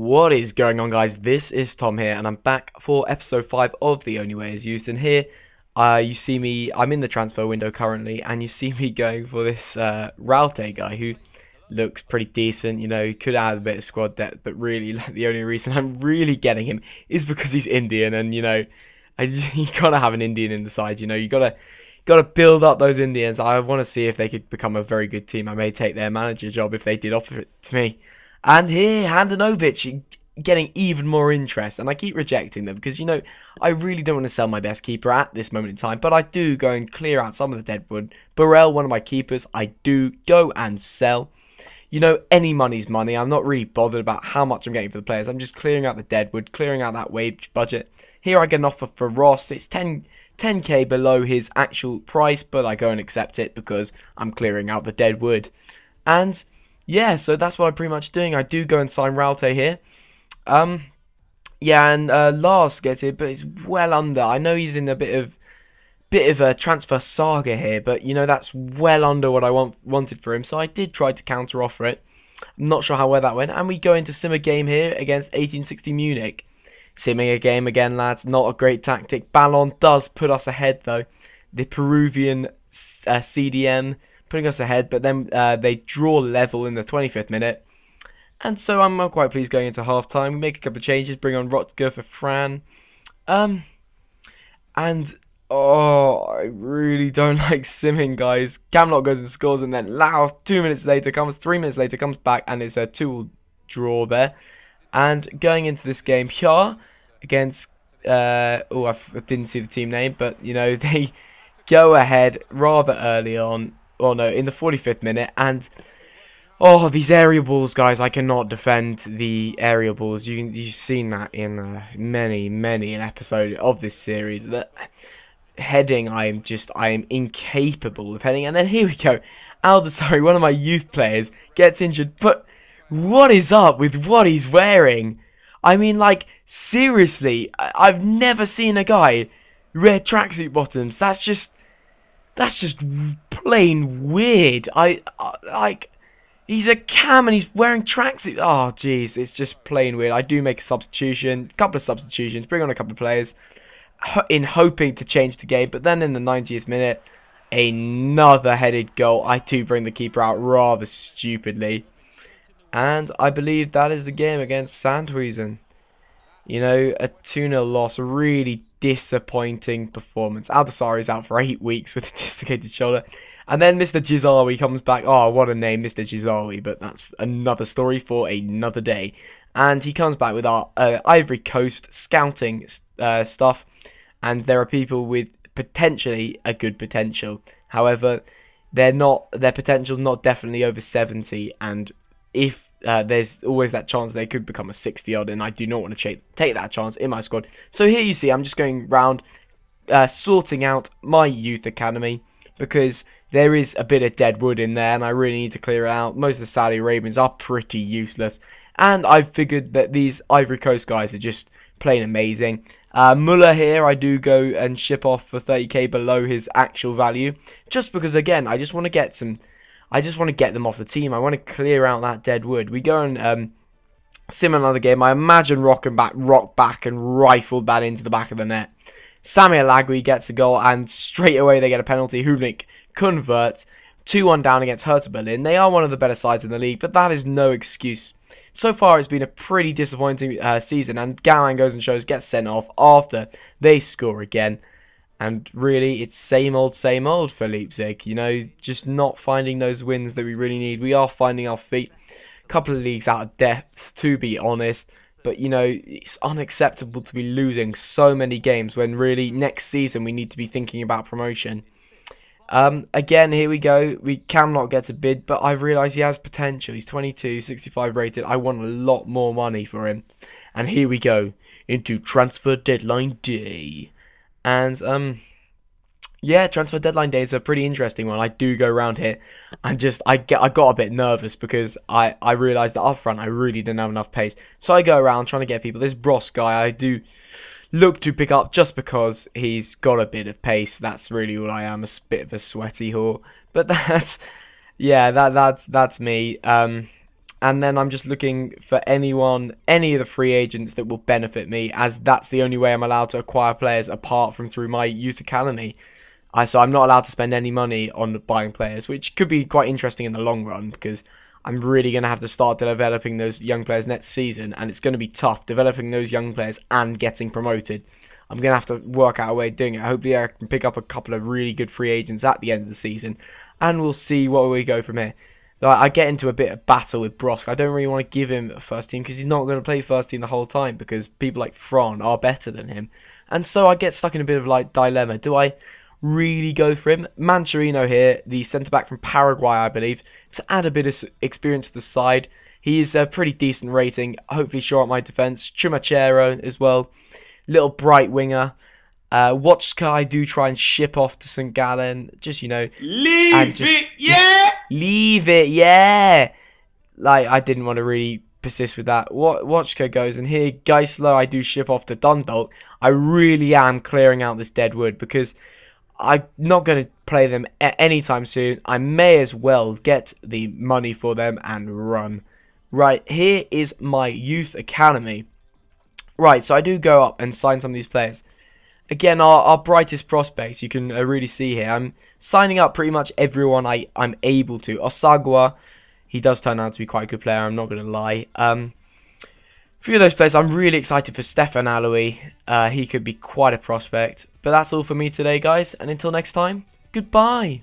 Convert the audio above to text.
What is going on, guys? This is Tom here, and I'm back for episode 5 of The Only Way Is Used. And here, you see me, I'm in the transfer window currently, and you see me going for this Ralte guy who looks pretty decent. You know, he could add a bit of squad depth, but really, the only reason I'm really getting him is because he's Indian, and you know, you gotta have an Indian in the side. You know, you gotta build up those Indians. I want to see if they could become a very good team. I may take their manager job if they did offer it to me. And here, Handanovic getting even more interest. And I keep rejecting them because, you know, I really don't want to sell my best keeper at this moment in time. But I do go and clear out some of the Deadwood. Burrell, one of my keepers, I do go and sell. You know, any money's money. I'm not really bothered about how much I'm getting for the players. I'm just clearing out the Deadwood, clearing out that wage budget. Here I get an offer for Ross. It's 10k below his actual price, but I go and accept it because I'm clearing out the Deadwood. And yeah, so that's what I'm pretty much doing. I do go and sign Ralte here. Yeah, and Lars gets it, but it's well under. I know he's in a bit of a transfer saga here, but you know, that's well under what I wanted for him. So I did try to counter offer it. I'm not sure how well that went. And we go into sim a game here against 1860 Munich. Simming a game again, lads. Not a great tactic. Ballon does put us ahead, though. The Peruvian CDM putting us ahead, but then they draw level in the 25th minute. And so I'm quite pleased going into half-time. We make a couple of changes, bring on Rotger for Fran. And, oh, I really don't like simming, guys. Camelot goes and scores, and then Lau, 3 minutes later, comes back, and it's a 2-2 draw there. And going into this game here against, I didn't see the team name, but, you know, they go ahead rather early on. Oh no, in the 45th minute, and oh, these aerial balls, guys! I cannot defend the aerial balls. You've seen that in many an episode of this series. That heading, I am incapable of heading. And then here we go, Aldasari, one of my youth players, gets injured. But what is up with what he's wearing? I mean, like, seriously, I've never seen a guy wear tracksuit bottoms. That's just plain weird. Like, he's a cam and he's wearing tracksuit. Oh, jeez, it's just plain weird. I do make a couple of substitutions, bring on a couple of players in hoping to change the game. But then in the 90th minute, another headed goal. I do bring the keeper out rather stupidly. And I believe that is the game against Sandhuizen. You know, a 2-0 loss, a really disappointing performance. Aldasari is out for 8 weeks with a dislocated shoulder. And then Mr. Gizawi comes back. Oh, what a name, Mr. Gizawi. But that's another story for another day. And he comes back with our Ivory Coast scouting stuff. And there are people with potentially a good potential. However, their potential not definitely over 70. And if there's always that chance they could become a 60-odd, and I do not want to take that chance in my squad. So here you see I'm just going round sorting out my youth academy, because there is a bit of Deadwood in there and I really need to clear it out. Most of the Saudi Arabians are pretty useless, and I've figured that these Ivory Coast guys are just plain amazing. Muller here, I do go and ship off for 30k below his actual value, just because, again, I just want to get them off the team. I want to clear out that Deadwood. We go and sim another game. I imagine rock back and rifled that into the back of the net. Samuel Lagui gets a goal, and straight away they get a penalty. Hubnik converts. 2-1 down against Hertha Berlin. They are one of the better sides in the league, but that is no excuse. So far, it's been a pretty disappointing season, and Galan goes and gets sent off after they score again. And really, it's same old for Leipzig. You know, just not finding those wins that we really need. We are finding our feet. A couple of leagues out of depth, to be honest. But, you know, it's unacceptable to be losing so many games when really next season we need to be thinking about promotion. Again, here we go. Camelot gets a bid, but I've realised he has potential. He's 22, 65 rated. I want a lot more money for him. And here we go into transfer deadline day. And yeah, transfer deadline day is a pretty interesting one. I do go around here and I got a bit nervous because I realised that up front I really didn't have enough pace. So I go around trying to get people. This Bros guy I do look to pick up just because he's got a bit of pace. That's really all I am, a bit of a sweaty whore. But that's me. And then I'm just looking for any of the free agents that will benefit me, as that's the only way I'm allowed to acquire players apart from through my youth academy. So I'm not allowed to spend any money on buying players, which could be quite interesting in the long run, because I'm really going to have to start developing those young players next season, and it's going to be tough developing those young players and getting promoted. I'm going to have to work out a way of doing it. Hopefully I can pick up a couple of really good free agents at the end of the season, and we'll see where we go from here. I get into a bit of battle with Brosk. I don't really want to give him a first team because he's not going to play first team the whole time, because people like Fron are better than him. And so I get stuck in a bit of like dilemma. Do I really go for him? Mancherino here, the centre-back from Paraguay, I believe, to add a bit of experience to the side. He is a pretty decent rating, hopefully shore up my defence. Chumachero as well, little bright winger. Watchka I do try and ship off to St. Gallen, just, you know, leave it, yeah! Leave it, yeah! Like, I didn't want to really persist with that. Watchka goes, and here, Geisler I do ship off to Dundalk. I really am clearing out this Deadwood, because I'm not going to play them anytime soon. I may as well get the money for them and run. Right, here is my youth academy. Right, so I do go up and sign some of these players. Again, our brightest prospects, you can really see here. I'm signing up pretty much everyone I'm able to. Osagwa, he does turn out to be quite a good player, I'm not going to lie. A few of those players, I'm really excited for Stefan Aloui. He could be quite a prospect. But that's all for me today, guys. And until next time, goodbye.